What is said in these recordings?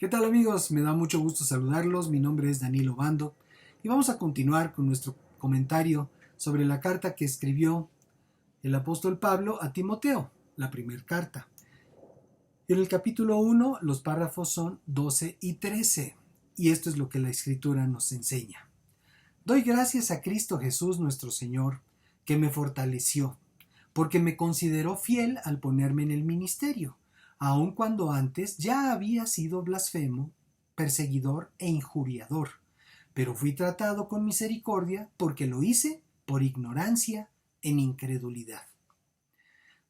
¿Qué tal amigos? Me da mucho gusto saludarlos. Mi nombre es Danilo Bando y vamos a continuar con nuestro comentario sobre la carta que escribió el apóstol Pablo a Timoteo, la primera carta. En el capítulo 1 los párrafos son 12 y 13 y esto es lo que la escritura nos enseña. Doy gracias a Cristo Jesús nuestro Señor, que me fortaleció, porque me consideró fiel al ponerme en el ministerio, aun cuando antes ya había sido blasfemo, perseguidor e injuriador. Pero fui tratado con misericordia porque lo hice por ignorancia en incredulidad.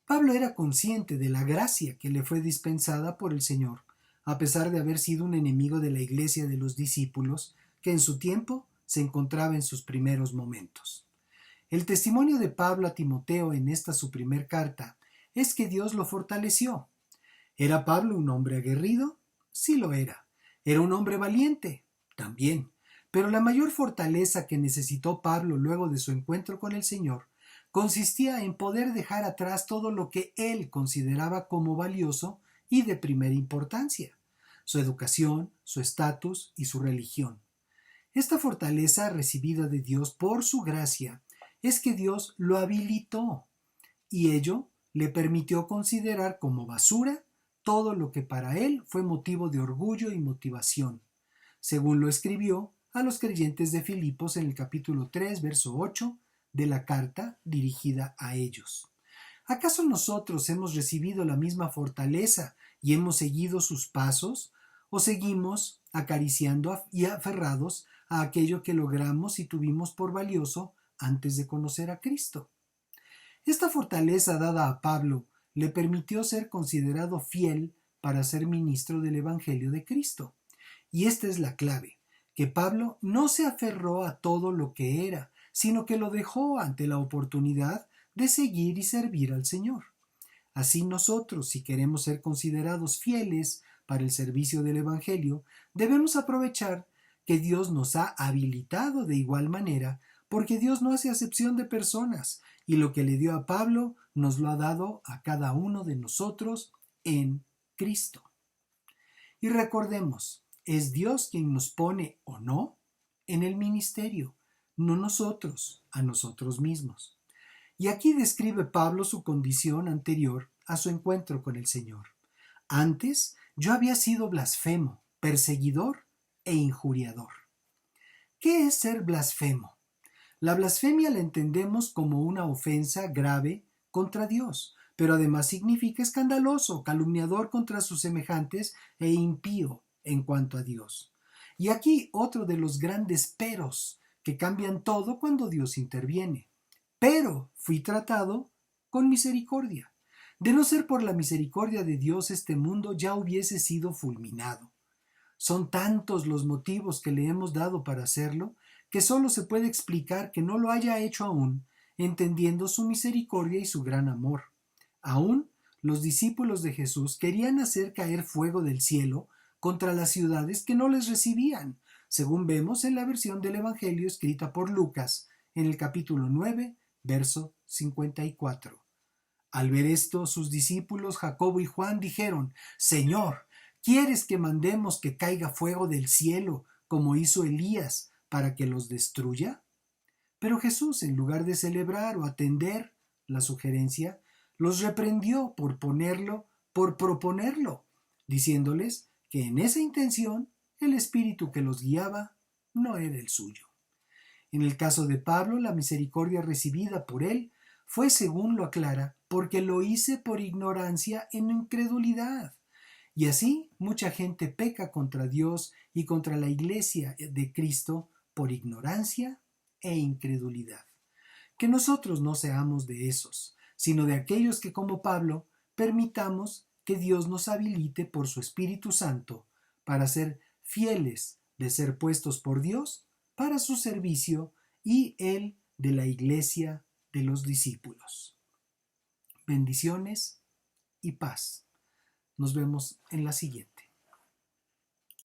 Pablo era consciente de la gracia que le fue dispensada por el Señor, a pesar de haber sido un enemigo de la iglesia de los discípulos, que en su tiempo se encontraba en sus primeros momentos. El testimonio de Pablo a Timoteo en esta su primer carta es que Dios lo fortaleció. ¿Era Pablo un hombre aguerrido? Sí lo era. ¿Era un hombre valiente? También. Pero la mayor fortaleza que necesitó Pablo luego de su encuentro con el Señor consistía en poder dejar atrás todo lo que él consideraba como valioso y de primera importancia: su educación, su estatus y su religión. Esta fortaleza recibida de Dios por su gracia es que Dios lo habilitó y ello le permitió considerar como basura todo lo que para él fue motivo de orgullo y motivación, según lo escribió a los creyentes de Filipos en el capítulo 3, verso 8 de la carta dirigida a ellos. ¿Acaso nosotros hemos recibido la misma fortaleza y hemos seguido sus pasos? ¿O seguimos acariciando y aferrados a aquello que logramos y tuvimos por valioso antes de conocer a Cristo? Esta fortaleza dada a Pablo le permitió ser considerado fiel para ser ministro del Evangelio de Cristo. Y esta es la clave, que Pablo no se aferró a todo lo que era, sino que lo dejó ante la oportunidad de seguir y servir al Señor. Así nosotros, si queremos ser considerados fieles para el servicio del Evangelio, debemos aprovechar que Dios nos ha habilitado de igual manera, porque Dios no hace acepción de personas, y lo que le dio a Pablo nos lo ha dado a cada uno de nosotros en Cristo. Y recordemos, es Dios quien nos pone o no en el ministerio, no nosotros a nosotros mismos. Y aquí describe Pablo su condición anterior a su encuentro con el Señor. Antes yo había sido blasfemo, perseguidor e injuriador. ¿Qué es ser blasfemo? La blasfemia la entendemos como una ofensa grave contra Dios, pero además significa escandaloso, calumniador contra sus semejantes e impío en cuanto a Dios. Y aquí otro de los grandes peros que cambian todo cuando Dios interviene. Pero fui tratado con misericordia. De no ser por la misericordia de Dios, este mundo ya hubiese sido fulminado. Son tantos los motivos que le hemos dado para hacerlo, que solo se puede explicar que no lo haya hecho aún, entendiendo su misericordia y su gran amor. Aún los discípulos de Jesús querían hacer caer fuego del cielo contra las ciudades que no les recibían, según vemos en la versión del Evangelio escrita por Lucas, en el capítulo 9, verso 54. Al ver esto, sus discípulos Jacobo y Juan dijeron: Señor, ¿quieres que mandemos que caiga fuego del cielo, como hizo Elías, para que los destruya? Pero Jesús, en lugar de celebrar o atender la sugerencia, los reprendió por proponerlo, diciéndoles que en esa intención el espíritu que los guiaba no era el suyo. En el caso de Pablo, la misericordia recibida por él fue, según lo aclara, porque lo hice por ignorancia en incredulidad. Y así mucha gente peca contra Dios y contra la iglesia de Cristo por ignorancia e incredulidad. Que nosotros no seamos de esos, sino de aquellos que, como Pablo, permitamos que Dios nos habilite por su Espíritu Santo para ser fieles de ser puestos por Dios para su servicio y el de la iglesia de los discípulos. Bendiciones y paz. Nos vemos en la siguiente.